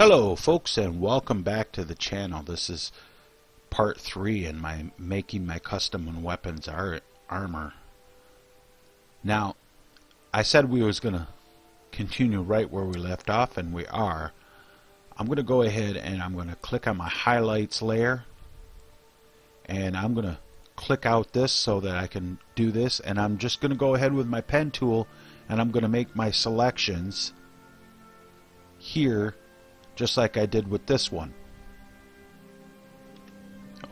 Hello folks, and welcome back to the channel. This is part 3 in my making my custom weapons armor. Now, I said we was going to continue right where we left off, and we are. I'm going to go ahead and I'm going to click on my highlights layer, and I'm going to click out this so that I can do this, and I'm just going to go ahead with my pen tool and I'm going to make my selections here just like I did with this one.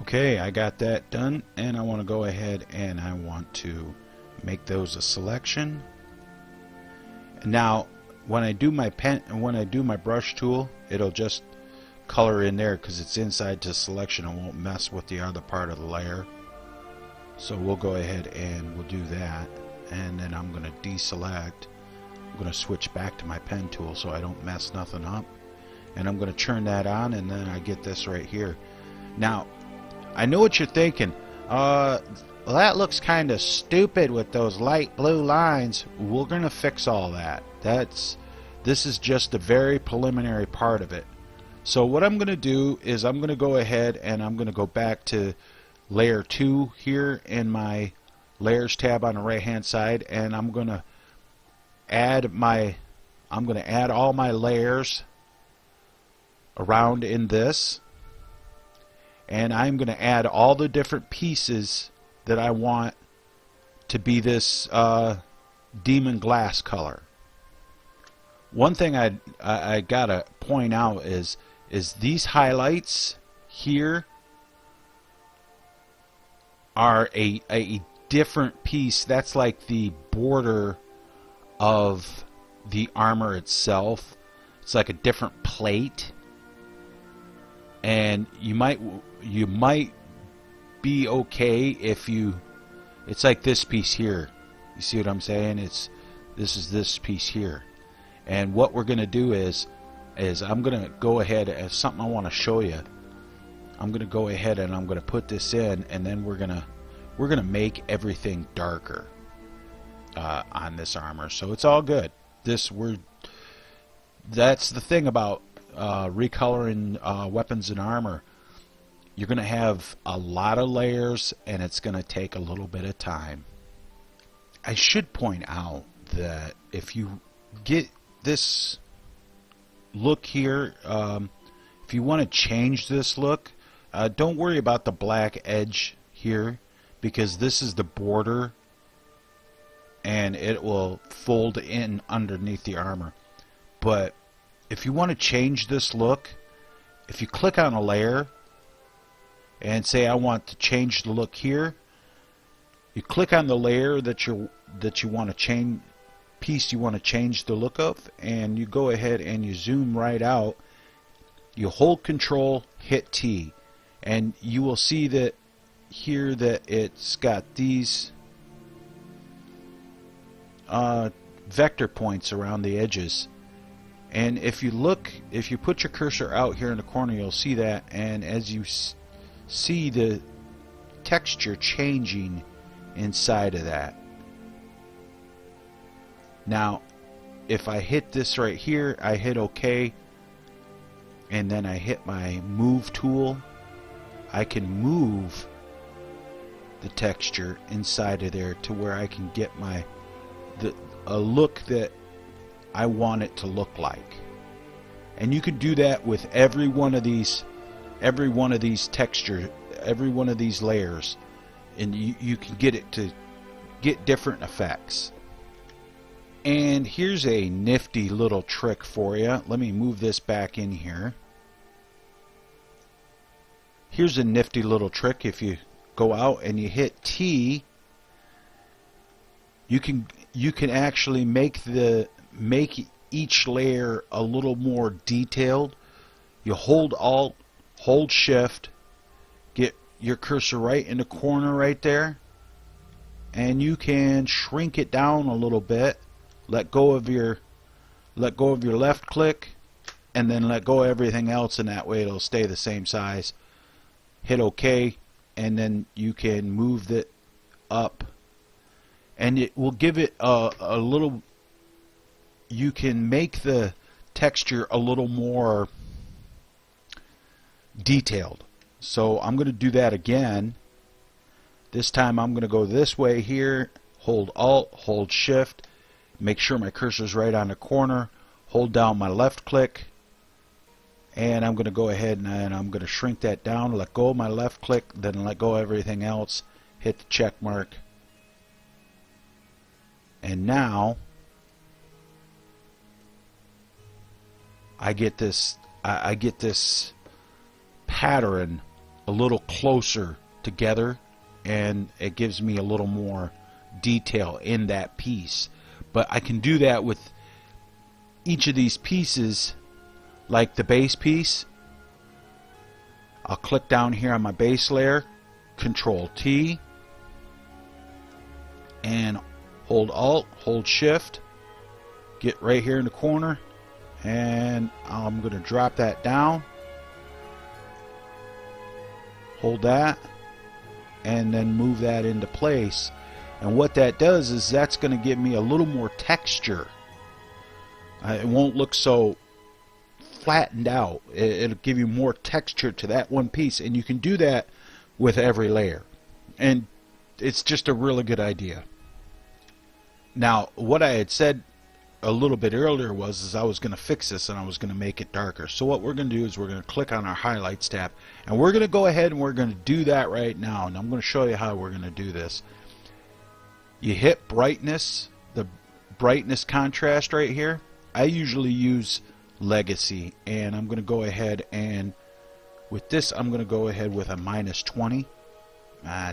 Okay, I got that done, and I want to go ahead and I want to make those a selection. Now when I do my brush tool, it'll just color in there because it's inside to selection and won't mess with the other part of the layer. So we'll go ahead and we'll do that, and then I'm going to deselect. I'm going to switch back to my pen tool so I don't mess nothing up, and I'm going to turn that on, and then I get this right here. Now I know what you're thinking, well, that looks kind of stupid with those light blue lines. We're going to fix all that. This is just a very preliminary part of it. So what I'm going to do is I'm going to go ahead and I'm going to go back to layer 2 here in my layers tab on the right hand side, and I'm going to add all my layers around in this, and I'm going to add all the different pieces that I want to be this demon glass color. One thing I gotta point out is these highlights here are a different piece. That's like the border of the armor itself. It's like a different plate, and you might be okay if it's like this piece here. You see what I'm saying? This is this piece here, and what we're gonna do is I'm gonna go ahead, as something I want to show you. I'm gonna go ahead and I'm gonna put this in, and then we're gonna make everything darker on this armor, so it's all good. That's the thing about recoloring weapons and armor. You're gonna have a lot of layers, and it's gonna take a little bit of time. I should point out that if you get this look here, if you want to change this look, don't worry about the black edge here, because this is the border and it will fold in underneath the armor. But if you want to change this look, if you click on a layer and say I want to change the look here, you click on the layer that you want to change, piece you want to change the look of, and you go ahead and you zoom right out. You hold Control, hit T, and you will see that here that it's got these vector points around the edges. And if you put your cursor out here in the corner, you'll see that, and as you see the texture changing inside of that. Now if I hit this right here, I hit OK, and then I hit my move tool, I can move the texture inside of there to where I can get a look that I want it to look like. And you can do that with every one of these textures, every one of these layers, and you can get it to get different effects. And here's a nifty little trick for you. Let me move this back in here. Here's a nifty little trick. If you go out and you hit T, you can actually make each layer a little more detailed. You hold Alt, hold Shift, get your cursor right in the corner right there, and you can shrink it down a little bit. Let go of your left click, and then let go of everything else, and that way it'll stay the same size. Hit OK, and then you can move it up, and it will give it a little. You can make the texture a little more detailed. So I'm going to do that again. This time I'm going to go this way here, hold Alt, hold Shift, make sure my cursor's right on the corner, hold down my left click, and I'm going to go ahead and I'm going to shrink that down, let go of my left click, then let go of everything else, hit the check mark, and now I get this pattern a little closer together, and it gives me a little more detail in that piece. But I can do that with each of these pieces, like the base piece. I'll click down here on my base layer, Control T, and hold Alt, hold Shift, get right here in the corner, and I'm going to drop that down, hold that, and then move that into place. And what that does is that's going to give me a little more texture. It won't look so flattened out. It'll give you more texture to that one piece, and you can do that with every layer, and it's just a really good idea. Now, what I had said a little bit earlier was I was going to fix this and I was going to make it darker. So what we're going to do is we're going to click on our highlights tab, and we're going to go ahead and we're going to do that right now. And I'm going to show you how we're going to do this. You hit brightness, the brightness contrast right here. I usually use Legacy, and I'm going to go ahead and with this I'm going to go ahead with a -20.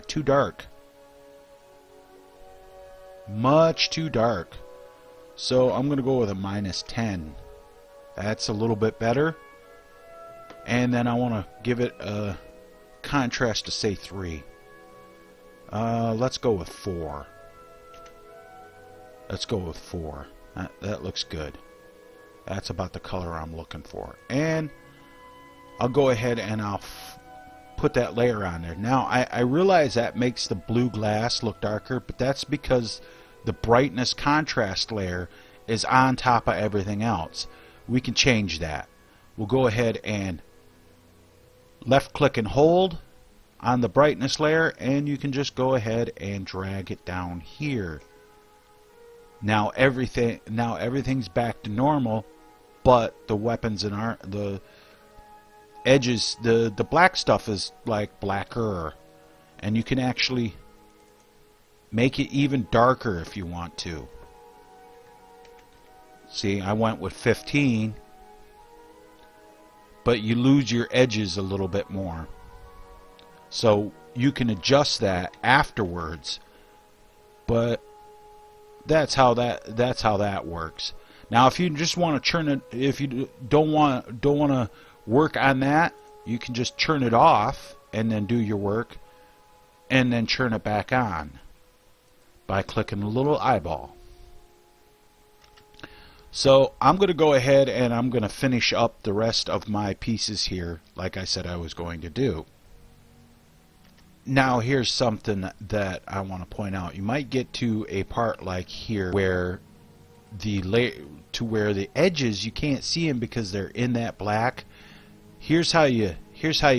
Too dark. Much too dark. So I'm going to go with a -10. That's a little bit better. And then I want to give it a contrast to say 3. Let's go with 4. Let's go with 4. That looks good. That's about the color I'm looking for. And I'll go ahead and I'll put that layer on there. Now I realize that makes the blue glass look darker, but that's because the brightness contrast layer is on top of everything else. We can change that. We'll go ahead and left click and hold on the brightness layer, and you can just go ahead and drag it down here. Now everything's back to normal, but the weapons and the edges, the black stuff is like blacker, and you can actually make it even darker if you want to. See, I went with 15, but you lose your edges a little bit more. So you can adjust that afterwards, but that's how that works. Now, if you just want to churn it, if you don't want to work on that, you can just turn it off and then do your work, and then turn it back on by clicking the little eyeball. So I'm going to go ahead and I'm going to finish up the rest of my pieces here, like I said I was going to do. Now here's something that I want to point out. You might get to a part like here where the edges, you can't see them because they're in that black. Here's how you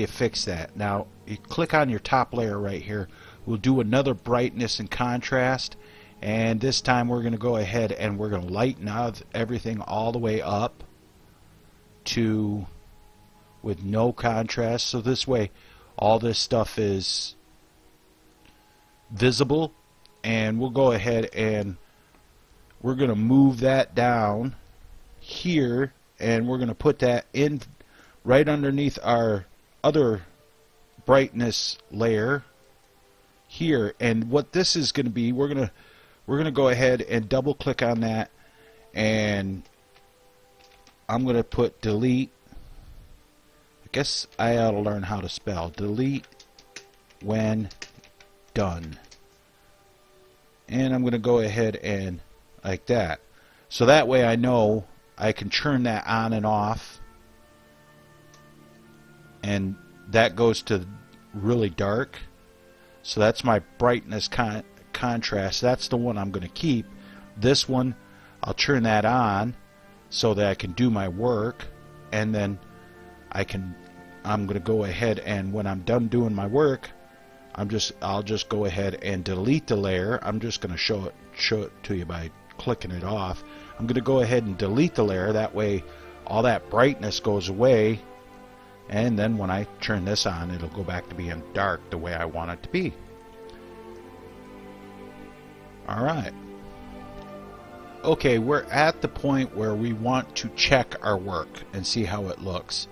fix that. Now you click on your top layer right here. We'll do another brightness and contrast, and this time we're going to go ahead and we're going to lighten out everything all the way up to with no contrast, so this way all this stuff is visible. And we'll go ahead and we're going to move that down here, and we're going to put that in right underneath our other brightness layer here. And what this is going to be, we're going to go ahead and double click on that, and I'm going to put delete. I guess I ought to learn how to spell delete when done. And I'm going to go ahead and like that. So that way I know I can turn that on and off, and that goes to really dark. So that's my brightness contrast. That's the one I'm going to keep. This one, I'll turn that on so that I can do my work, and then I can I'm going to go ahead, and when I'm done doing my work, I'll just go ahead and delete the layer. I'm just going to show it to you by clicking it off. I'm going to go ahead and delete the layer. That way all that brightness goes away, and then when I turn this on, it'll go back to being dark the way I want it to be. Alright. Okay, we're at the point where we want to check our work and see how it looks.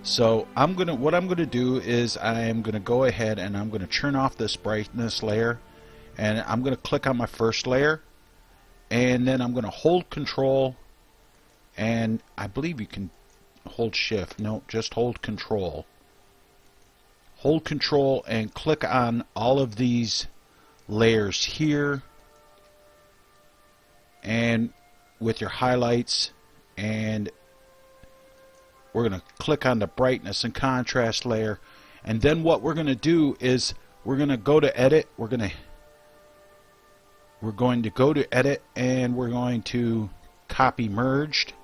So what I'm gonna do is I am gonna go ahead and I'm gonna turn off this brightness layer, and I'm gonna click on my first layer, and then I'm gonna hold Control, and I believe you can hold Shift. No, just hold Control. Hold Control and click on all of these layers here, and with your highlights, and we're going to click on the brightness and contrast layer, and then what we're going to do is we're going to go to edit. We're going to go to edit, and we're going to copy merged,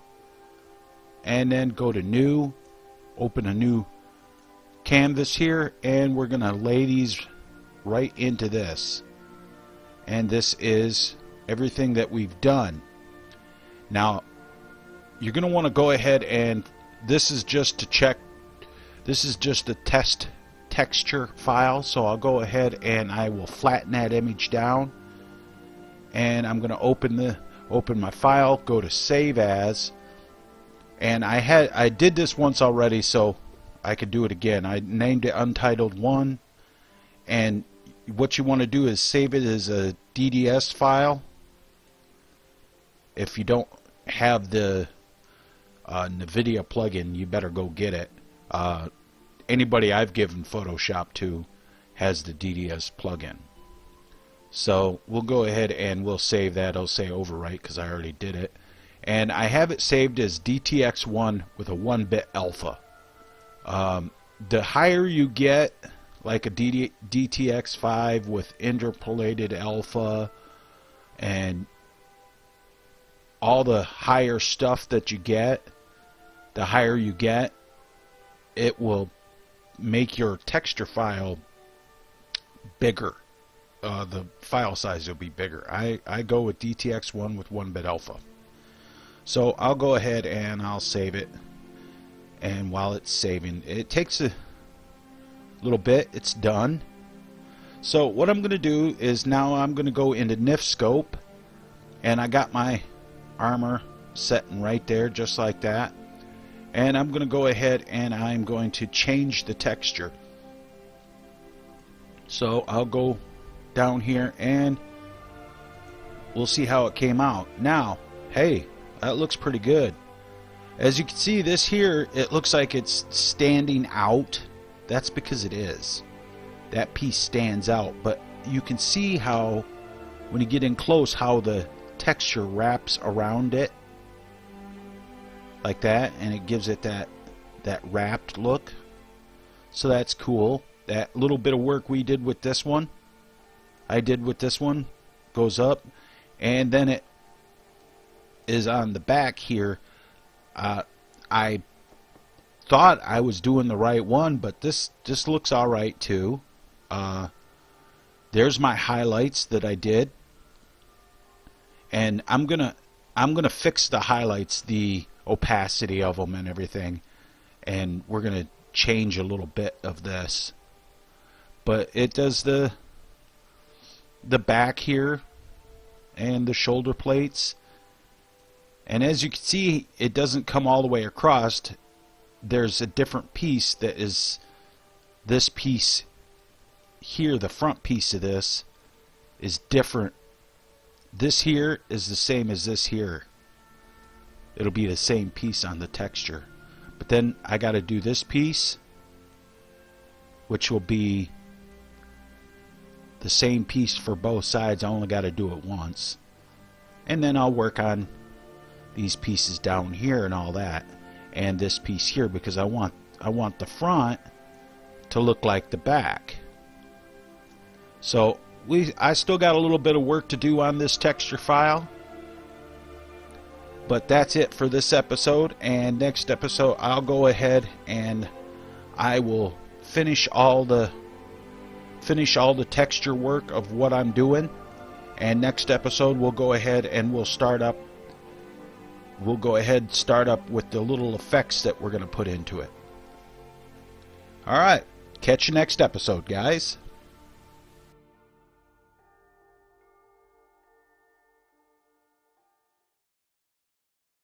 and then go to new, open a new canvas here, and we're going to lay these right into this, and this is everything that we've done. Now you're going to want to go ahead, and this is just to check, this is just a test texture file, so I'll go ahead and I will flatten that image down, and I'm going to open my file, go to save as, and I did this once already, so I could do it again. I named it Untitled 1, and what you want to do is save it as a DDS file. If you don't have the NVIDIA plugin, you better go get it. Anybody I've given Photoshop to has the DDS plugin. So we'll go ahead and we'll save that. I'll say overwrite because I already did it. And I have it saved as DTX1 with a 1-bit alpha. The higher you get, like a DTX5 with interpolated alpha and all the higher stuff that you get, the higher you get, it will make your texture file bigger. The file size will be bigger. I go with DTX1 with 1-bit alpha. So I'll go ahead and I'll save it, and while it's saving, it takes a little bit. It's done. So what I'm going to do is now I'm going to go into NIF scope, and I got my armor setting right there just like that, and I'm going to go ahead and I'm going to change the texture. So I'll go down here and we'll see how it came out. Now, hey, that looks pretty good. As you can see, this here, it looks like it's standing out. That's because it is. That piece stands out, but you can see how when you get in close how the texture wraps around it like that, and it gives it that wrapped look. So that's cool. That little bit of work we did with this one, I did with this one, goes up, and then it is on the back here. I thought I was doing the right one, but this looks alright too. There's my highlights that I did, and I'm gonna fix the highlights, the opacity of them and everything, and we're gonna change a little bit of this. But it does the back here and the shoulder plates, and as you can see, it doesn't come all the way across. There's a different piece that is this piece here. The front piece of this is different. This here is the same as this here. It'll be the same piece on the texture, but then I got to do this piece, which will be the same piece for both sides. I only got to do it once, and then I'll work on these pieces down here and all that, and this piece here, because I want the front to look like the back. So I still got a little bit of work to do on this texture file, but that's it for this episode. And next episode I'll go ahead and I will finish all the texture work of what I'm doing, and next episode we'll go ahead and we'll start up with the little effects that we're going to put into it. Alright, catch you next episode, guys.